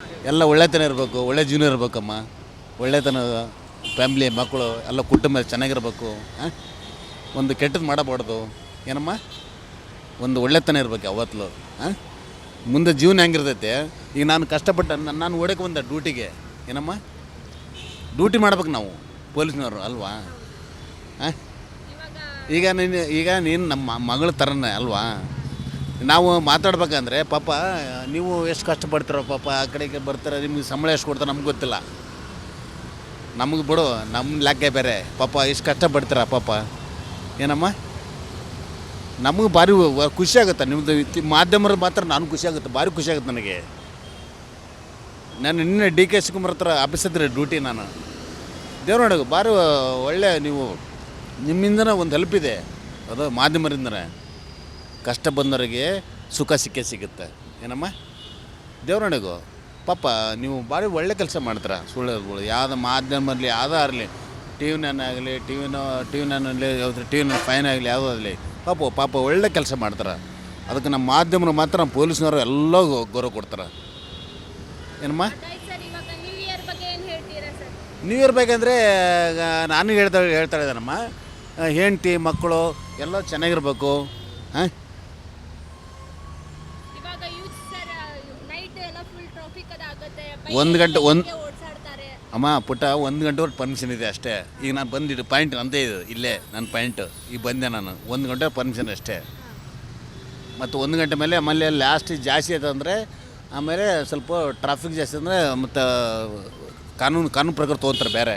ಎಲ್ಲ ಒಳ್ಳೆತನ ಇರಬೇಕು, ಒಳ್ಳೆ ಜೀವನ ಇರಬೇಕಮ್ಮ. ಒಳ್ಳೆತನ ಫ್ಯಾಮ್ಲಿ ಮಕ್ಕಳು ಎಲ್ಲ ಕುಟುಂಬ ಚೆನ್ನಾಗಿರ್ಬೇಕು. ಒಂದು ಕೆಟ್ಟದ್ದು ಮಾಡಬಾರ್ದು ಏನಮ್ಮ. ಒಂದು ಒಳ್ಳೆತನ ಇರ್ಬೇಕು ಯಾವತ್ತೂ. ಮುಂದೆ ಜೀವನ ಹೆಂಗಿರ್ತೈತೆ. ಈಗ ನಾನು ಕಷ್ಟಪಟ್ಟು ನಾನು ಓಡಕ್ಕೆ ಬಂದೆ ಡ್ಯೂಟಿಗೆ ಏನಮ್ಮ. ಡ್ಯೂಟಿ ಮಾಡ್ಬೇಕು ನಾವು ಪೊಲೀಸ್ನವರು ಅಲ್ವಾ. ಈಗ ನೀನು ನಮ್ಮ ಮಗಳ ಥರನೇ ಅಲ್ವಾ. ನಾವು ಮಾತಾಡ್ಬೇಕಂದ್ರೆ ಪಾಪ ನೀವು ಎಷ್ಟು ಕಷ್ಟಪಡ್ತೀರೋ ಪಾಪ ಆ ಕಡೆಗೆ ಬರ್ತಾರೆ, ನಿಮ್ಗೆ ಸಂಬಳ ಎಷ್ಟು ಕೊಡ್ತಾರೆ ನಮ್ಗೆ ಗೊತ್ತಿಲ್ಲ. ನಮಗೆ ಬಿಡು, ನಮ್ಮ ಲೆಕ್ಕ ಬೇರೆ. ಪಾಪ ಎಷ್ಟು ಕಷ್ಟಪಡ್ತೀರ ಪಾಪ ಏನಮ್ಮ. ನಮಗೆ ಭಾರಿ ಖುಷಿ ಆಗುತ್ತೆ ನಿಮ್ಮದು ಮಾಧ್ಯಮದ ಮಾತ್ರ. ನಾನು ಖುಷಿ ಆಗುತ್ತೆ, ಭಾರಿ ಖುಷಿ ಆಗುತ್ತೆ ನನಗೆ. ನಾನು ನಿನ್ನೆ ಡಿ ಕೆ ಶಿವಕುಮಾರ್ ಹತ್ರ ಆಫೀಸಿದ್ರೆ ಡ್ಯೂಟಿ ನಾನು. ದೇವ್ರ ನೋಡೋದು ಭಾರಿ ಒಳ್ಳೆ ನೀವು ನಿಮ್ಮಿಂದನೇ ಒಂದು ಹೆಲ್ಪ್ ಇದೆ. ಅದು ಮಾಧ್ಯಮದಿಂದನೇ ಕಷ್ಟ ಬಂದವರಿಗೆ ಸುಖ ಸಿಕ್ಕೇ ಸಿಗುತ್ತೆ ಏನಮ್ಮ. ದೇವ್ರ ನೋಡೋದು ಪಾಪ ನೀವು ಭಾರಿ ಒಳ್ಳೆ ಕೆಲಸ ಮಾಡ್ತೀರ. ಸುಳ್ಳುಗಳು ಯಾವುದೇ ಮಾಧ್ಯಮದಲ್ಲಿ ಯಾವುದೇ ಆಗಲಿ, ಟಿ ವಿ ನೈನ್ ಆಗಲಿ, ಟಿ ವಿ ನೈನಲ್ಲಿ ಯಾವುದು ಟಿ ವಿ ನೈನ್ ಫೈನ್ ಆಗಲಿ ಯಾವುದೋ ಆಗಲಿ ಪಾಪ ಒಳ್ಳೆ ಕೆಲಸ ಮಾಡ್ತಾರೆ. ಅದಕ್ಕೆ ನಮ್ಮ ಮಾಧ್ಯಮರು ಮಾತ್ರ ನಮ್ಮ ಪೊಲೀಸ್ನವರು ಎಲ್ಲ ಗೌರವ ಕೊಡ್ತಾರೆ ಏನಮ್ಮ. ನ್ಯೂ ಇಯರ್ ಬೇಕಂದರೆ ನಾನು ಹೇಳ್ತಾ ಇದ್ದಾನಮ್ಮ, ಹೆಂಡತಿ ಮಕ್ಕಳು ಎಲ್ಲ ಚೆನ್ನಾಗಿರ್ಬೇಕು. ಒಂದು ಗಂಟೆ ಅಮ್ಮ ಪುಟ್ಟ 1 ಗಂಟೆವರೆಗೆ ಪರ್ಮಿಷನ್ ಇದೆ ಅಷ್ಟೇ. ಈಗ ನಾನು ಬಂದಿದ್ದು ಪಾಯಿಂಟ್ ಅಂತೆ ಇದು ಇಲ್ಲೇ ನನ್ನ ಪಾಯಿಂಟ್. ಈಗ ಬಂದೆ ನಾನು 1 ಗಂಟೆ ಪರ್ಮಿಷನ್ ಅಷ್ಟೇ. ಮತ್ತು 1 ಗಂಟೆ ಮೇಲೆ ಆಮೇಲೆ ಲಾಸ್ಟ್ ಜಾಸ್ತಿ ಆಯ್ತು ಅಂದರೆ ಆಮೇಲೆ ಸ್ವಲ್ಪ ಟ್ರಾಫಿಕ್ ಜಾಸ್ತಿ ಅಂದರೆ ಮತ್ತು ಕಾನೂನು ಪ್ರಕಾರ ತೊಗೊತಾರೆ ಬೇರೆ.